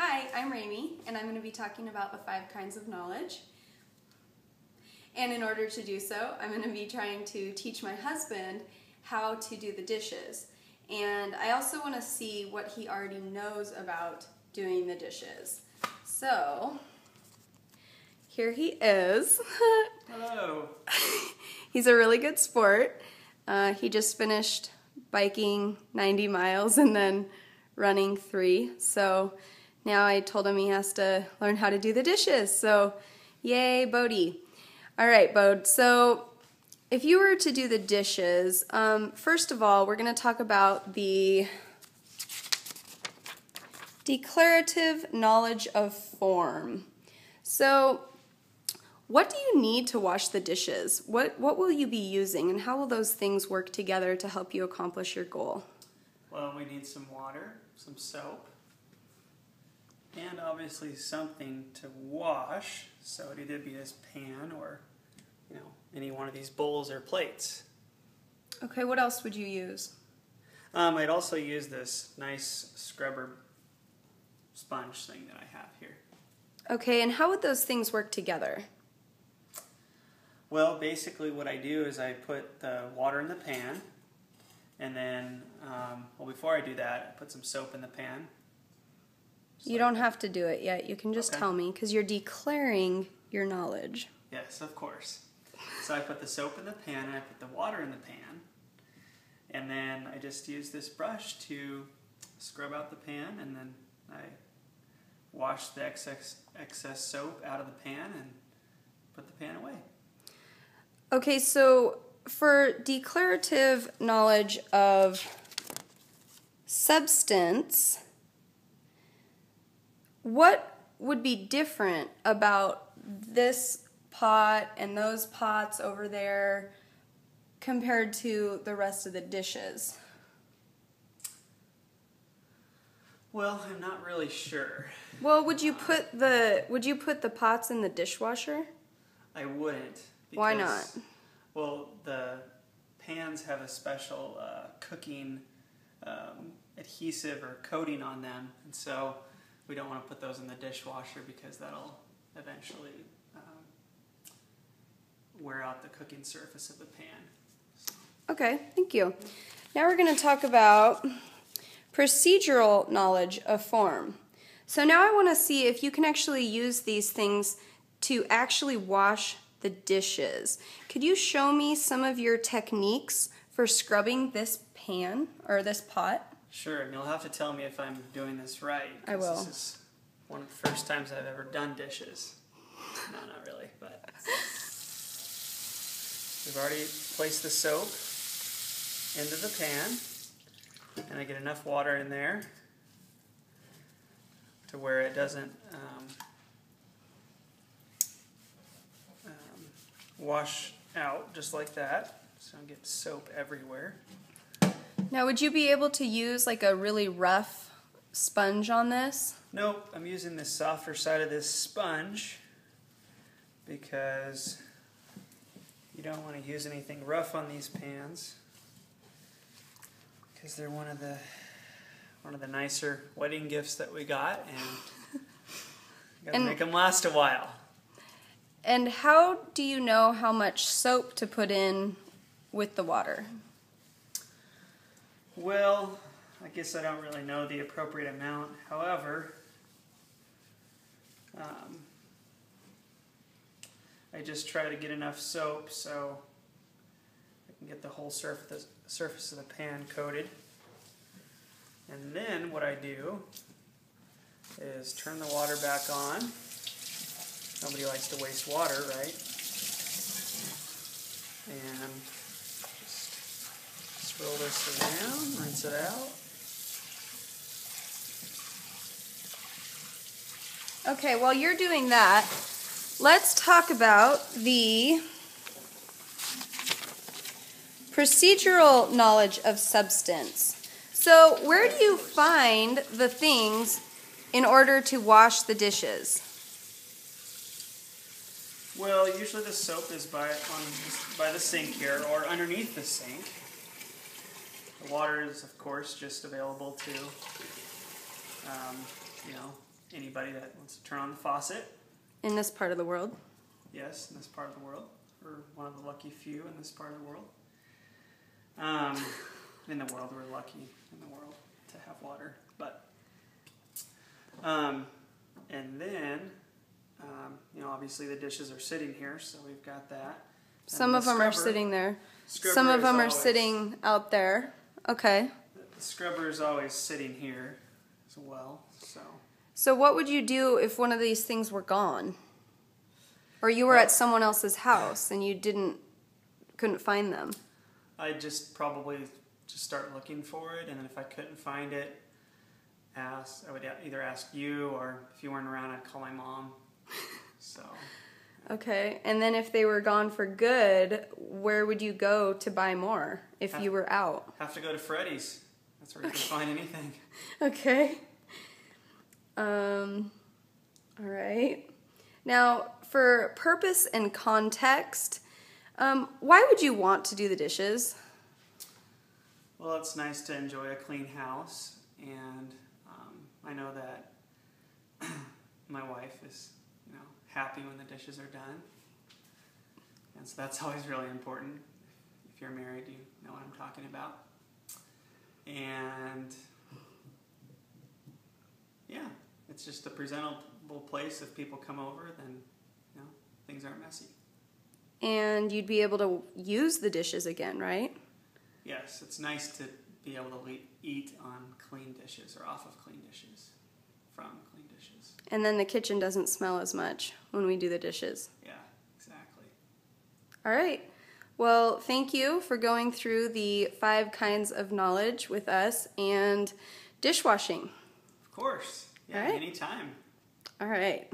Hi, I'm Rayme, and I'm going to be talking about the 5 kinds of knowledge. And in order to do so, I'm going to be trying to teach my husband how to do the dishes. And I also want to see what he already knows about doing the dishes. So, here he is. Hello. He's a really good sport. He just finished biking 90 miles and then running 3. So now I told him he has to learn how to do the dishes. So yay, Bodie. All right, Bode. So if you were to do the dishes, first of all, we're going to talk about the declarative knowledge of form. So what do you need to wash the dishes? What will you be using, and how will those things work together to help you accomplish your goal? Well, we need some water, some soap, and obviously something to wash. So it'd either be this pan or, any one of these bowls or plates. Okay, what else would you use? I'd also use this nice scrubber sponge thing that I have here. Okay, and how would those things work together? Well, basically what I do is I put the water in the pan, and then, before I do that, I put some soap in the pan. You don't have to do it yet. You can just tell me, because you're declaring your knowledge. Yes, of course. So I put the soap in the pan, and I put the water in the pan, and then I just use this brush to scrub out the pan, and then I wash the excess soap out of the pan and put the pan away. Okay, so for declarative knowledge of substance, what would be different about this pot and those pots over there compared to the rest of the dishes? Well, I'm not really sure. Well, would you put the pots in the dishwasher? I wouldn't. Because, why not? Well, the pans have a special cooking adhesive or coating on them, and so we don't want to put those in the dishwasher because that'll eventually wear out the cooking surface of the pan. Okay, thank you. Now we're going to talk about procedural knowledge of form. So now I want to see if you can actually use these things to actually wash the dishes. Could you show me some of your techniques for scrubbing this pan or this pot? Sure, and you'll have to tell me if I'm doing this right. I will. This is one of the first times I've ever done dishes. No, not really, but we've already placed the soap into the pan, and I get enough water in there to where it doesn't wash out just like that, so I get soap everywhere. Now, would you be able to use like a really rough sponge on this? Nope, I'm using the softer side of this sponge because you don't want to use anything rough on these pans because they're one of the nicer wedding gifts that we got, and you gotta make them last a while. And how do you know how much soap to put in with the water? Well, I guess I don't really know the appropriate amount. However, I just try to get enough soap so I can get the whole surface of the pan coated. And then what I do is turn the water back on. Nobody likes to waste water, right? And just swirl this around, rinse it out. Okay, while you're doing that, let's talk about the procedural knowledge of substance. So, where do you find the things in order to wash the dishes? Well, usually the soap is by the sink here, or underneath the sink. The water is, of course, just available to, anybody that wants to turn on the faucet. In this part of the world. Yes, in this part of the world. We're one of the lucky few in this part of the world. In the world, we're lucky in the world to have water. But, and then, obviously the dishes are sitting here, so we've got that. Some of them are sitting there. Some of them are sitting out there. Okay. The scrubber is always sitting here as well, so. So what would you do if one of these things were gone? Or you were at someone else's house and you couldn't find them? I'd just probably just start looking for it, and then if I couldn't find it, I would either ask you, or if you weren't around, I'd call my mom. So. Okay, and then if they were gone for good, where would you go to buy more if you were out? Have to go to Freddy's. That's where you can find anything. Okay. All right. Now, for purpose and context, why would you want to do the dishes? Well, it's nice to enjoy a clean house, and I know that my wife is, happy when the dishes are done, and so that's always really important. If you're married, you know what I'm talking about. And yeah, it's just a presentable place. If people come over, then things aren't messy. And you'd be able to use the dishes again, right? Yes, it's nice to be able to eat on clean dishes, or off of clean dishes, from clean dishes. And then the kitchen doesn't smell as much when we do the dishes. Yeah, exactly. All right. Well, thank you for going through the 5 kinds of knowledge with us and dishwashing. Of course. Yeah, all right. Anytime. All right.